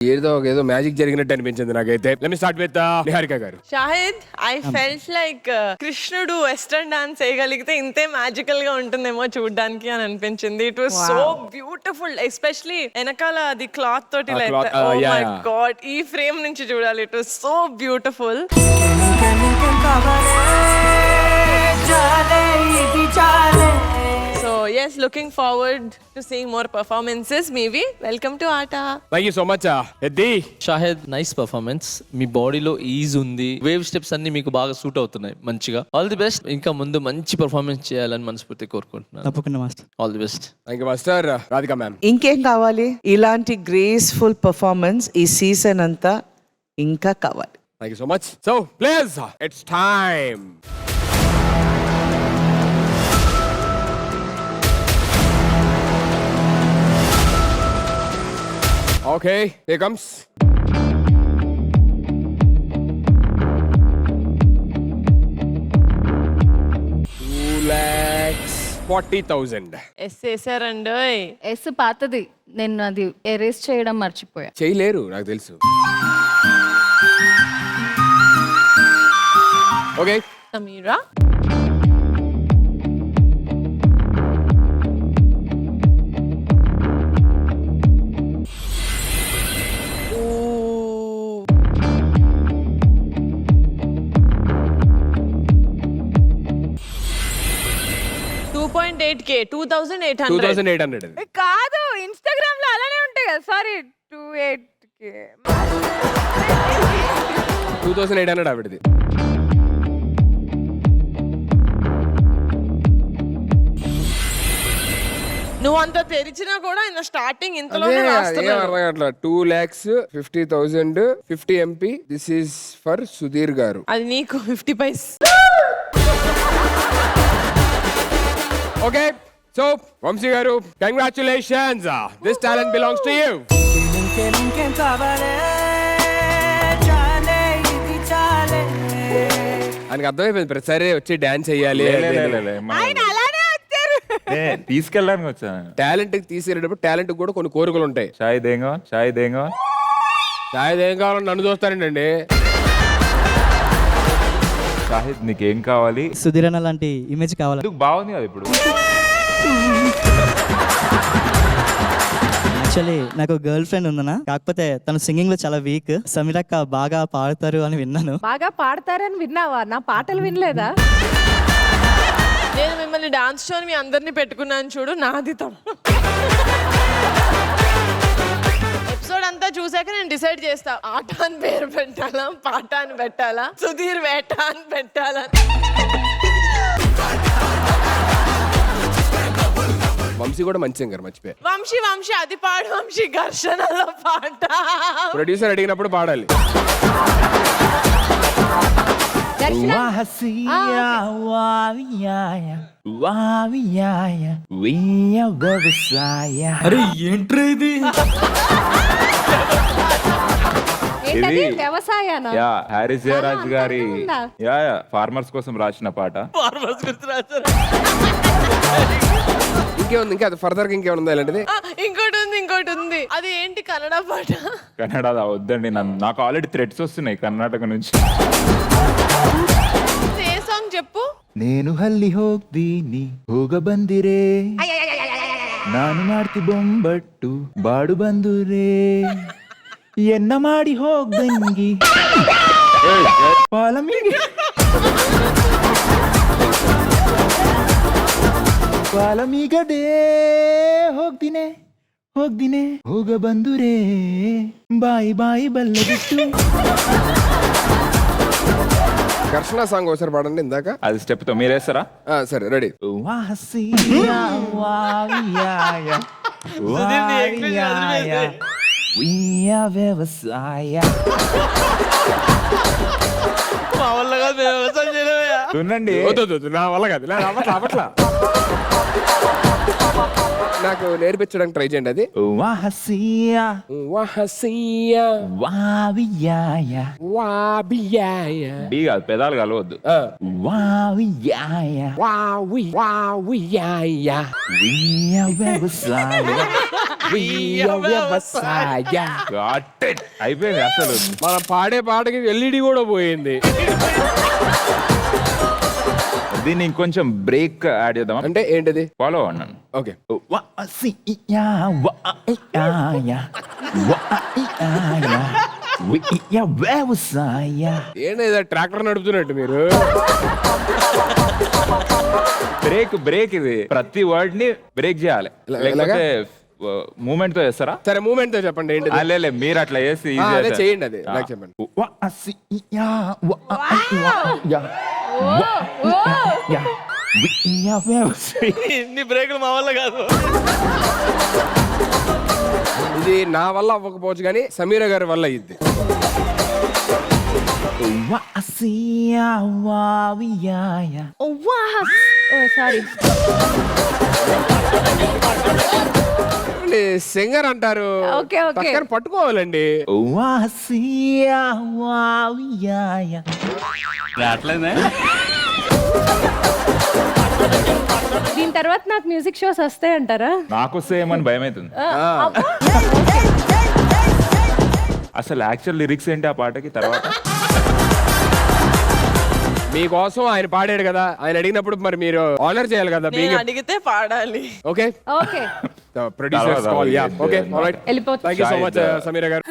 ఏదో మ్యాజిక్ జరిగినట్టు అనిపించింది నాకైతే. Let me start with Niharika గారు. షాహిద్, ఐ ఫెల్ట్ లైక్ కృష్ణుడు వెస్టర్న్ డాన్స్ చేయగలిగితే ఇంతే మ్యాజికల్ గా ఉంటుందేమో చూడడానికి అని అనిపించింది. It was so beautiful, especially వెనకాల అది క్లాత్ తోటి ఓ మై గాడ్, ఈ ఫ్రేమ్ నుంచి చూడాలి. It was so beautiful. So yes, looking forward to seeing more performances. Maybe welcome to Aata. Thank you so much. Eddie. Shahid, nice performance. మీ బాడీలో ease ఉంది, wave steps అన్ని మీకు బాగా సూట్ అవుతున్నాయి మంచిగా. All the best. ఇంకా ముందు మంచి పర్ఫార్మెన్స్ చేయాలని మనస్ఫూర్తిగా కోరుకుంటున్నాను. తప్పకుండా master. All the best. Thank you master. Radhika ma'am. ఇంకేం కావాలి? ఇలాంటి గ్రేస్ఫుల్ పర్ఫార్మెన్స్ ఈ సీజన్ అంతా ఇంకా కావాలి. Thank you so much. So please, it's time. Okay, here comes. $2,40,000. ఎస్సేసారండి. ఎస్ పాతది, నేను అది ఎరేస్ చేయడం మర్చిపోయా. చేయలేరు, నాకు తెలుసు. ఓకే, సమీరా. $2.8K, 2,800. కాదు, ఇన్స్టాగ్రామ్ లో అలానే ఉంటాయి కదా. Sorry, 28K. 2,800 ఆవిడది. నువ్వు అంత తెరిచినా కూడా ఆయన స్టార్టింగ్ ఇంతలోనే రాస్తున్నాడు. 2,50,000 50 MP. This is for Sudheer గారు. అది నీకు 50 పైస్. ఓకే, సో వంశీ గారు, congratulations. This talent belongs to you. ఆయనకు అర్థమైపోయింది, ప్రతిసారి వచ్చి డాన్స్ చెయ్యాలి. తీసుకెళ్ళడానికి వచ్చాను. టాలెంట్ తీసుకెళ్ళేటప్పుడు టాలెంట్ కూడా కొన్ని కోరికలు ఉంటాయి. చాయ్ దేంగా ఏం కావాలని నన్ను చూస్తానండి. షాహిద్, నీకేం కావాలి? సుధీర్ అన్న లాంటి ఇమేజ్ కావాలి. బాగుంది కదా ఇప్పుడు. యాక్చువల్లీ నాకు గర్ల్ ఫ్రెండ్ ఉందన్నా, కాకపోతే తను సింగింగ్ లో చాలా వీక్. సమీరక్క బాగా పాడతారు అని విన్నాను. బాగా పాడతారని విన్నావా? నా పాటలు వినలేదా? నేను మిమ్మల్ని డాన్స్ షో మీ అందరినీ పెట్టుకున్నాను చూడు, నాది తప్పు. ఎపిసోడ్ అంతా చూసాక నేను డిసైడ్ చేస్తా, ఆట అని పేరు పెట్టాలా, పాట అని పెట్టాలా, సుధీర్ వేట అని పెట్టాలా. వంశీ కూడా మంచి సింగర్, మర్చిపోయా. వంశీ అది పాడు, వంశీ ఘర్షణలో పాట. ప్రొడ్యూసర్ అడిగినప్పుడు పాడాలి. అరే ఏంట్రా ఇది? ఏంటది? వ్యవసాయానా? యా, హారిస్ జయరాజ్ గారి ఫార్మర్స్ కోసం రాసిన పాట. ఇంకేముంది? ఇంకా ఫర్దర్ గా ఇంకేముంది ఇలాంటిది? ఇంకోటి ఉంది. అది ఏంటి? కన్నడ పాట. కన్నడ వద్దండి, నాకు ఆల్రెడీ థ్రెడ్స్ వస్తున్నాయి కర్ణాటక నుంచి. ఏ సాంగ్ చెప్పు. నేను ಹಲ್ಲಿ ಹೋಗ್ತೀನಿ ಹೋಗ ಬಂದಿರೆ ನಾನು ಮಾಡ್ತಿ ಬೊಂಬಟ್ಟು ಬಾಡು ಬಂದುರೆ ಎನ್ನ ಮಾಡಿ ಹೋಗ್ದಂಗಿ ಪಾಲಮಿಗಡೆ ಹೋಗ್ದಿನೆ ಹೋಗ ಬಂದುರೆ ಬಾಯಿ ಬಲ್ಲ ಬಿಟ್ಟು. ఘర్షణ సాంగ్ ఒకసారి పాడండి. ఇందాక అది స్టెప్ తో మీరేస్తారా? సరే, రెడీ. వ్యవసాయ చూడండి, నా వల్ల కాదు, అప్పట్లా నాకు నేర్పించడానికి ట్రై చేయండి. అది డి కాదు, పెదాలు కలవద్దు. వ్యవసాయ Got it. అయిపోయింది అసలు. మనం పాడే పాటకి ఎల్ఈడి కూడా పోయింది. దీన్ని ఇంకొంచెం బ్రేక్ యాడ్ చేద్దాం. అంటే ఏంటిది? ఫాలో అన్నాను. ఓకే. ఏంటి ట్రాక్టర్ నడుపుతున్నట్టు మీరు? బ్రేక్ ఇది. ప్రతి వర్డ్ ని బ్రేక్ చేయాలి. లేకపోతే మూమెంట్ తో చేస్తారా? సరే మూమెంట్ తో చెప్పండి ఏంటి? లే మీరు అట్లా చేసి అదే చేయండి. అది నాకు చెప్పండి. ఇన్ని బ్రేకులు మా వల్ల కాదు. ఇది నా వల్ల అవ్వకపోవచ్చు కానీ సమీర గారి వల్ల ఇది. సారీ. సింగర్ అంటారు. Okay, okay. పక్కన పట్టుకోవాలండి. దీని తర్వాత నాకు మ్యూజిక్ షోస్ వస్తాయంటారా? నాకు సేమ్ అని భయం అవుతుంది. అసలు యాక్చువల్ లిరిక్స్ ఏంటి ఆ పాటకి తర్వాత? మీకోసం ఆయన పాడాడు కదా, ఆయన అడిగినప్పుడు మరి మీరు ఆనర్ చేయాలి కదా. నేను అడిగితే పాడాలి. Okay okay. Producers call. Yeah okay alright. వెళ్ళిపోతా. థాంక్యూ సో మచ్ సమీర గారు.